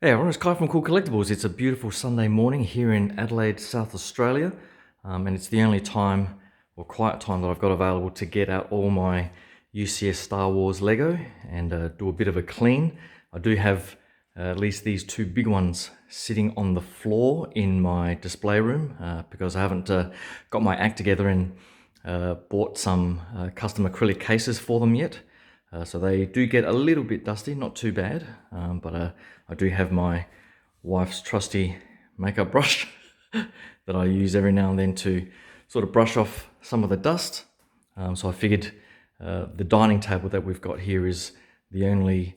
Hey everyone, it's Kai from Cool Collectibles. It's a beautiful Sunday morning here in Adelaide, South Australia, and it's the only time or quiet time that I've got available to get out all my UCS Star Wars Lego and do a bit of a clean. I do have at least these two big ones sitting on the floor in my display room because I haven't got my act together and bought some custom acrylic cases for them yet. So they do get a little bit dusty, not too bad, but I do have my wife's trusty makeup brush that I use every now and then to sort of brush off some of the dust. So I figured the dining table that we've got here is the only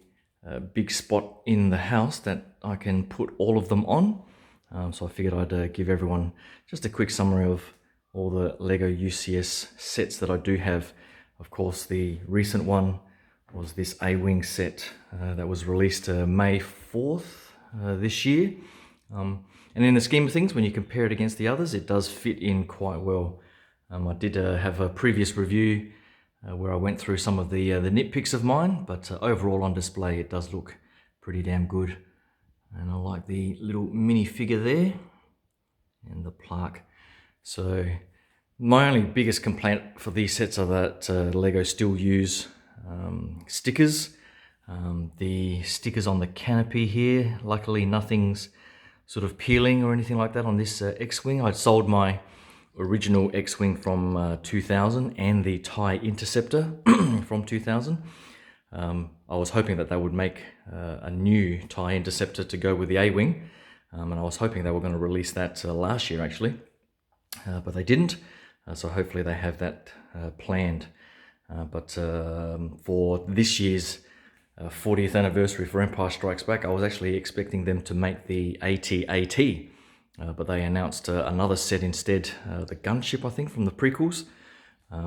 big spot in the house that I can put all of them on. So I figured I'd give everyone just a quick summary of all the Lego UCS sets that I do have. Of course, the recent one was this A-Wing set that was released May 4th this year. And in the scheme of things, when you compare it against the others, it does fit in quite well. I did have a previous review where I went through some of the nitpicks of mine, but overall on display it does look pretty damn good. And I like the little mini figure there and the plaque. So my only biggest complaint for these sets are that Lego still use stickers. The stickers on the canopy here, luckily nothing's sort of peeling or anything like that on this X-Wing. I'd sold my original X-Wing from 2000 and the TIE Interceptor from 2000. I was hoping that they would make a new TIE Interceptor to go with the A-Wing, and I was hoping they were going to release that last year actually, but they didn't, so hopefully they have that planned. But for this year's 40th anniversary for Empire Strikes Back, I was actually expecting them to make the AT-AT, but they announced another set instead, the gunship I think from the prequels,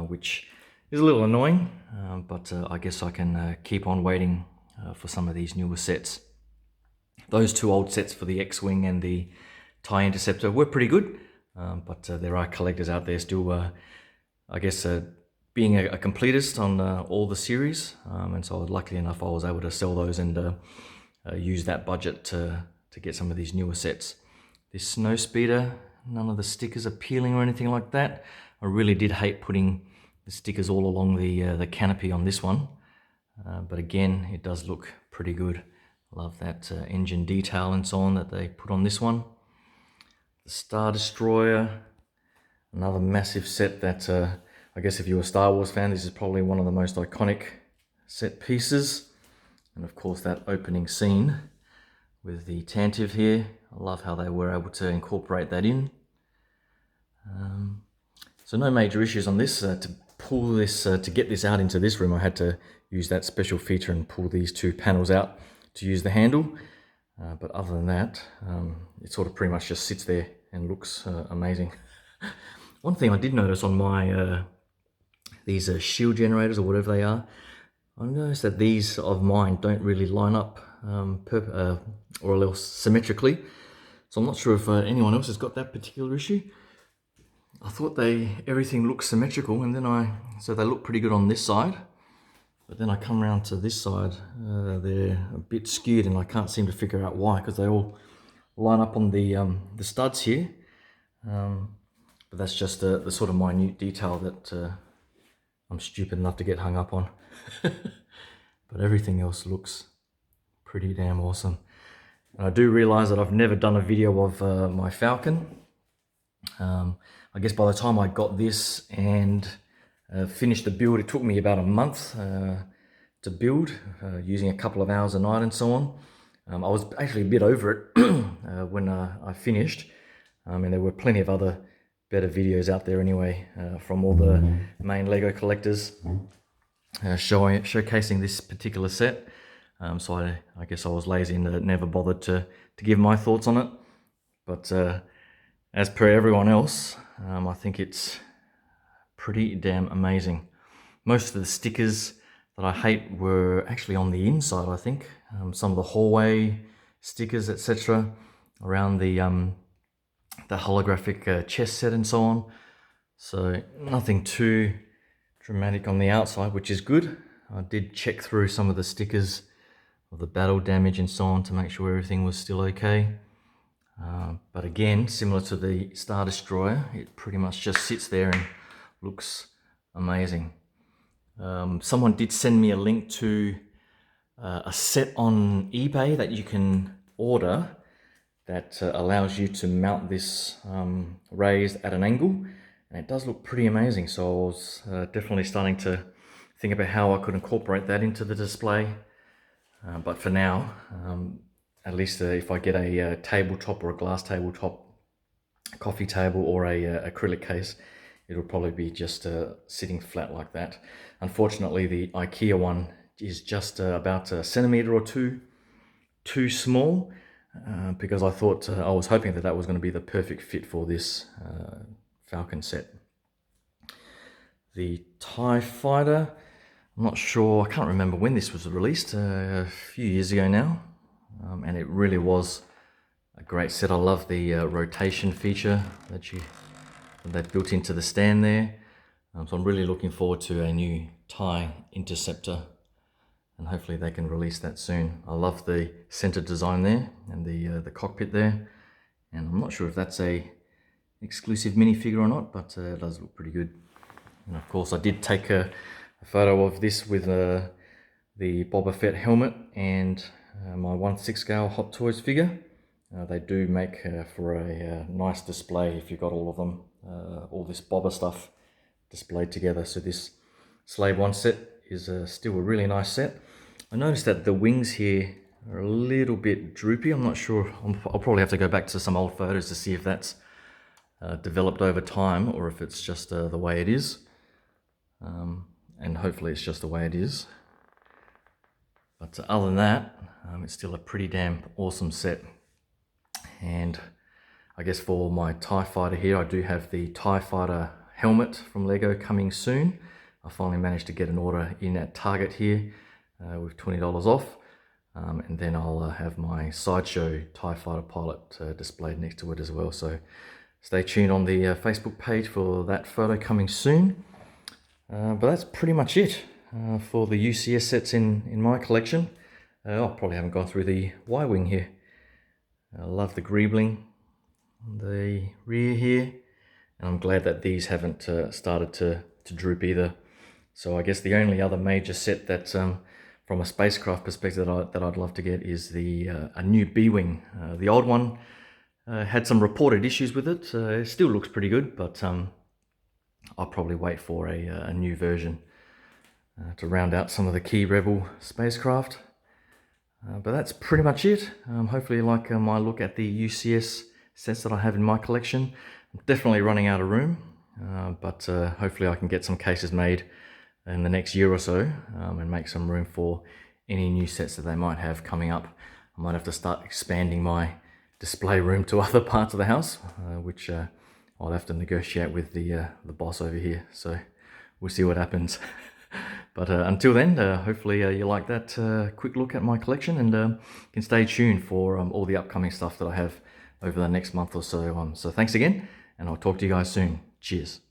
which is a little annoying, but I guess I can keep on waiting for some of these newer sets. Those two old sets for the X-Wing and the TIE Interceptor were pretty good, but there are collectors out there still, I guess, being a completist on all the series, and so luckily enough I was able to sell those and use that budget to get some of these newer sets. This snow speeder, none of the stickers are peeling or anything like that. I really did hate putting the stickers all along the canopy on this one, but again it does look pretty good. Love that engine detail and so on that they put on this one. The Star Destroyer, another massive set that I guess if you're a Star Wars fan, this is probably one of the most iconic set pieces. And of course that opening scene with the Tantive here. I love how they were able to incorporate that in. So no major issues on this. To pull this, to get this out into this room, I had to use that special feature and pull these two panels out to use the handle. But other than that, it sort of pretty much just sits there and looks amazing. One thing I did notice on my these shield generators or whatever they are, I noticed that these of mine don't really line up or else symmetrically. So I'm not sure if anyone else has got that particular issue. I thought everything looked symmetrical, and then so they look pretty good on this side, but then I come around to this side, they're a bit skewed, and I can't seem to figure out why, because they all line up on the studs here. But that's just the sort of minute detail that I'm stupid enough to get hung up on. But everything else looks pretty damn awesome. And I do realize that I've never done a video of my Falcon. I guess by the time I got this and finished the build, it took me about a month to build, using a couple of hours a night and so on. I was actually a bit over it when I finished, and there were plenty of other better videos out there anyway, from all the main Lego collectors showcasing this particular set. So I guess I was lazy and never bothered to give my thoughts on it. But as per everyone else, I think it's pretty damn amazing. Most of the stickers that I hate were actually on the inside, I think. Some of the hallway stickers, etc., around the holographic chess set and so on. So nothing too dramatic on the outside, which is good. I did check through some of the stickers of the battle damage and so on to make sure everything was still okay. But again, similar to the Star Destroyer, it pretty much just sits there and looks amazing. Someone did send me a link to a set on eBay that you can order that allows you to mount this raised at an angle, and it does look pretty amazing. So I was definitely starting to think about how I could incorporate that into the display. But for now, at least if I get a tabletop or a glass tabletop, coffee table or a acrylic case, it'll probably be just sitting flat like that. Unfortunately, the IKEA one is just about a centimeter or two too small, because I thought, I was hoping that that was going to be the perfect fit for this Falcon set. The TIE Fighter, I'm not sure, I can't remember when this was released, a few years ago now, and it really was a great set. I love the rotation feature that they've built into the stand there. So I'm really looking forward to a new TIE Interceptor, and hopefully they can release that soon. I love the center design there and the cockpit there, and I'm not sure if that's a exclusive minifigure or not, but it does look pretty good. And of course I did take a photo of this with the Boba Fett helmet and my 1/6 scale Hot Toys figure. They do make for a nice display if you've got all of them, all this Boba stuff displayed together. So this Slave 1 set is still a really nice set. I noticed that the wings here are a little bit droopy. I'm not sure, I'll probably have to go back to some old photos to see if that's developed over time or if it's just the way it is. And hopefully it's just the way it is. But other than that, it's still a pretty damn awesome set. And I guess for my TIE Fighter here, I do have the TIE Fighter helmet from Lego coming soon. I finally managed to get an order in at Target here with $20 off. And then I'll have my Sideshow TIE Fighter pilot displayed next to it as well. So stay tuned on the Facebook page for that photo coming soon. But that's pretty much it for the UCS sets in my collection. I probably haven't gone through the Y-Wing here. I love the greebling on the rear here, and I'm glad that these haven't started to droop either. So I guess the only other major set that from a spacecraft perspective that I'd love to get is a new B-Wing. The old one had some reported issues with it. It still looks pretty good, but I'll probably wait for a new version to round out some of the key Rebel spacecraft. But that's pretty much it. Hopefully you like my look at the UCS sets that I have in my collection. I'm definitely running out of room, but hopefully I can get some cases made in the next year or so and make some room for any new sets that they might have coming up. I might have to start expanding my display room to other parts of the house, which I'll have to negotiate with the boss over here. So we'll see what happens. But until then, hopefully you like that quick look at my collection, and can stay tuned for all the upcoming stuff that I have over the next month or so. So thanks again, and I'll talk to you guys soon. Cheers.